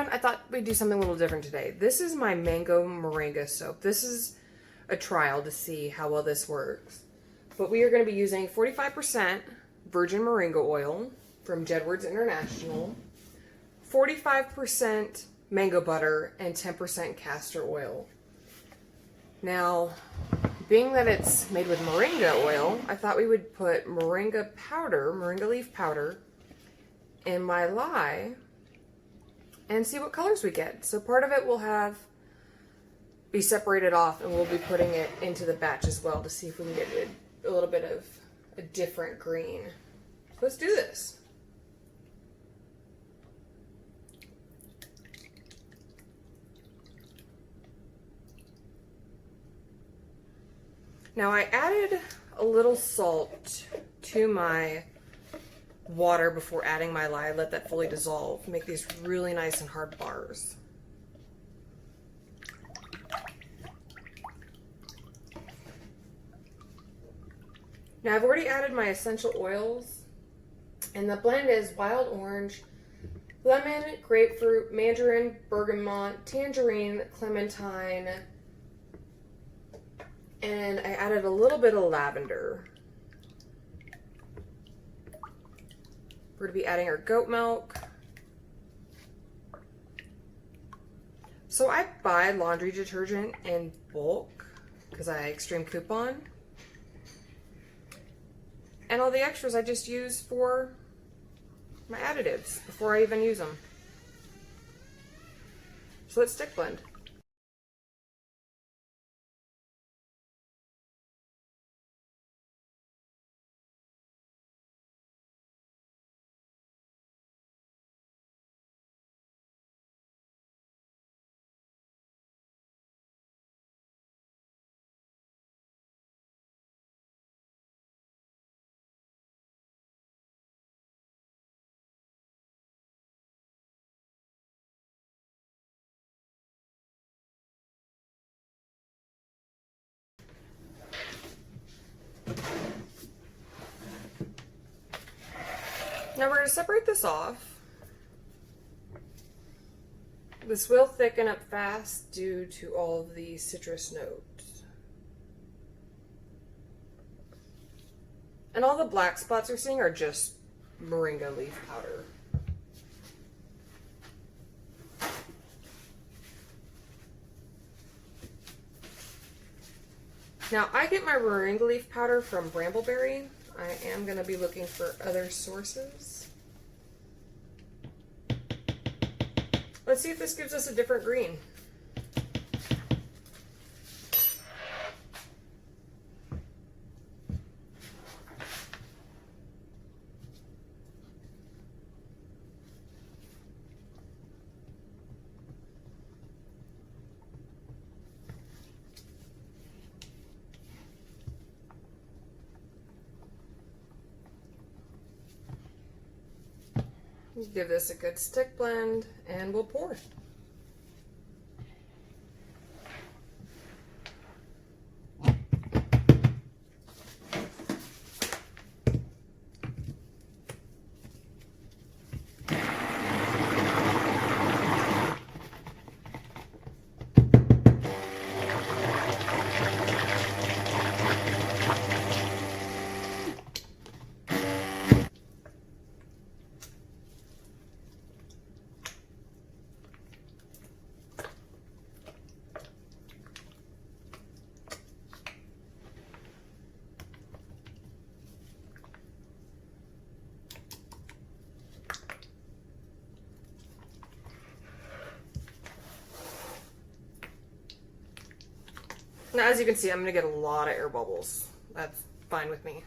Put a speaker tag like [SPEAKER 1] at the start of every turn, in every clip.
[SPEAKER 1] fun. I thought we'd do something a little different today. This is my Mango Moringa Soap. This is a trial to see how well this works. But we are going to be using 45% virgin Moringa oil from Jedward's International, 45% mango butter, and 10% castor oil. Now, being that it's made with moringa oil, I thought we would put moringa powder, moringa leaf powder, in my lye and see what colors we get. So part of it will be separated off, and we'll be putting it into the batch as well to see if we can get a little bit of a different green. So let's do this. Now I added a little salt to my water before adding my lye. Let that fully dissolve. Make these really nice and hard bars. Now I've already added my essential oils, and the blend is wild orange, lemon, grapefruit, mandarin, bergamot, tangerine, clementine, and I added a little bit of lavender. We're going to be adding our goat milk. So I buy laundry detergent in bulk because I extreme coupon. And all the extras I just use for my additives before I even use them. So let's stick blend. Now we're going to separate this off. This will thicken up fast due to all of the citrus notes. And all the black spots you're seeing are just moringa leaf powder. Now I get my moringa leaf powder from Brambleberry. I am going to be looking for other sources. Let's see if this gives us a different green. Give this a good stick blend, and we'll pour. Now, as you can see, I'm going to get a lot of air bubbles. That's fine with me.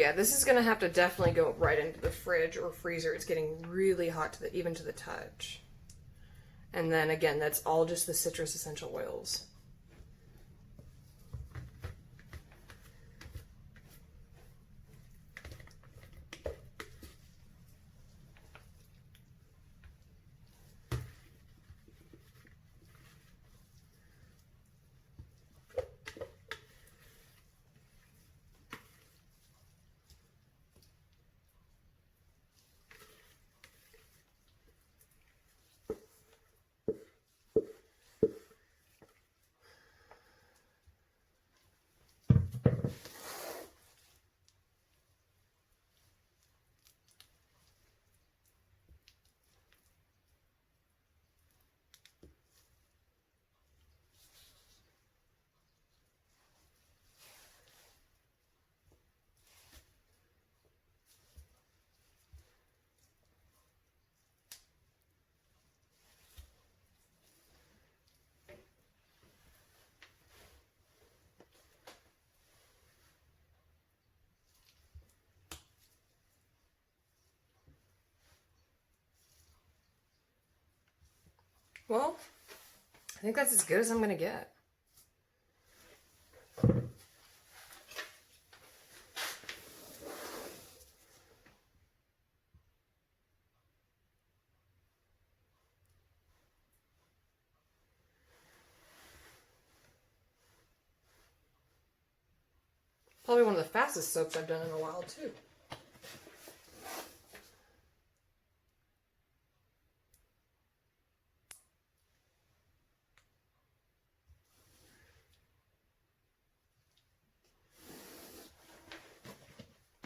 [SPEAKER 1] yeah, this is gonna have to definitely go right into the fridge or freezer. It's getting really hot to the, even to the touch. And then again, that's all just the citrus essential oils. Well, I think that's as good as I'm gonna get. Probably one of the fastest soaps I've done in a while, too.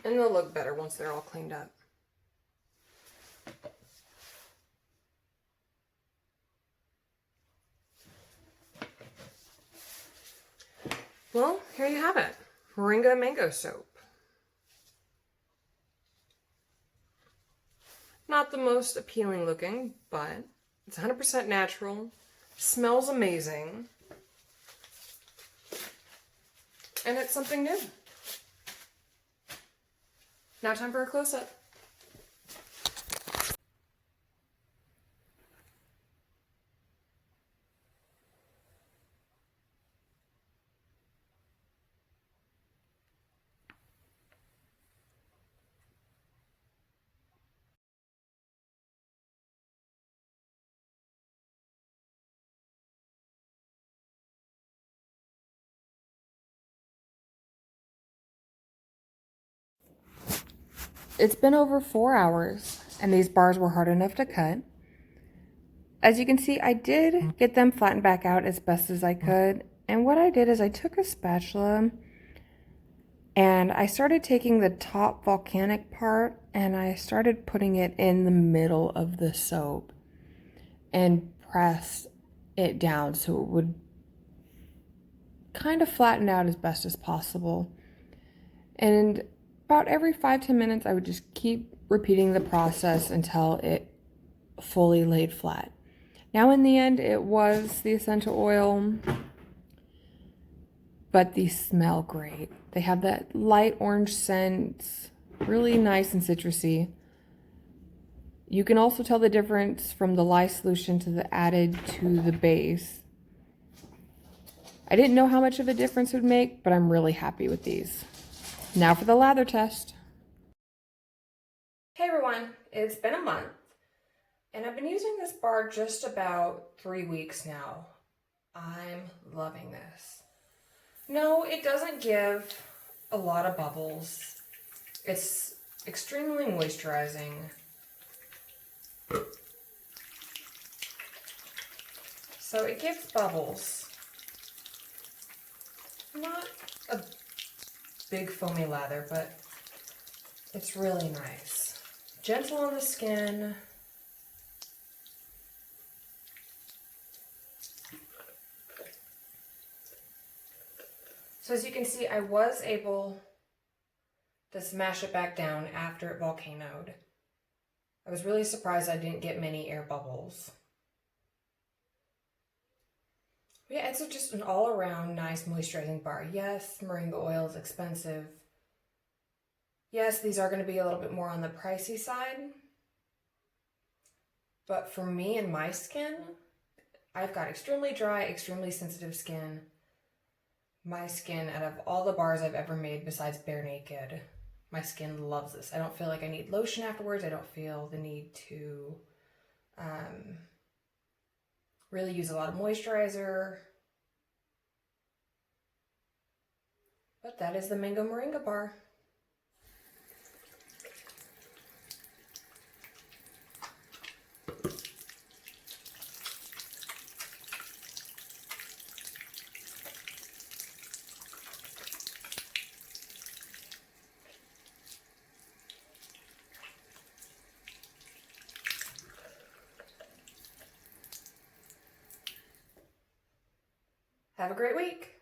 [SPEAKER 1] And they'll look better once they're all cleaned up. Well, here you have it. Moringa Mango Soap. Not the most appealing looking, but it's 100% natural. Smells amazing. And it's something new. Now time for a close-up. It's been over 4 hours, and these bars were hard enough to cut. As you can see, I did get them flattened back out as best as I could. And what I did is I took a spatula and I started taking the top volcanic part and I started putting it in the middle of the soap and pressed it down so it would kind of flatten out as best as possible. And about every 5-10 minutes, I would just keep repeating the process until it fully laid flat. Now, in the end, it was the essential oil, but these smell great. They have that light orange scent, really nice and citrusy. You can also tell the difference from the lye solution to the added to the base. I didn't know how much of a difference it would make, but I'm really happy with these. Now for the lather test. Hey everyone, it's been a month, and I've been using this bar just about 3 weeks now. I'm loving this. No, it doesn't give a lot of bubbles. It's extremely moisturizing. So it gives bubbles. Not a big foamy lather, but it's really nice. Gentle on the skin. So as you can see, I was able to smash it back down after it volcanoed. I was really surprised I didn't get many air bubbles. But yeah, it's just an all-around nice moisturizing bar. Yes, Moringa oil is expensive. Yes, these are going to be a little bit more on the pricey side, but for me and my skin, I've got extremely dry, extremely sensitive skin. My skin, out of all the bars I've ever made besides Bare Naked, my skin loves this. I don't feel like I need lotion afterwards. I don't feel the need to really use a lot of moisturizer. But that is the Mango Moringa bar. Have a great week.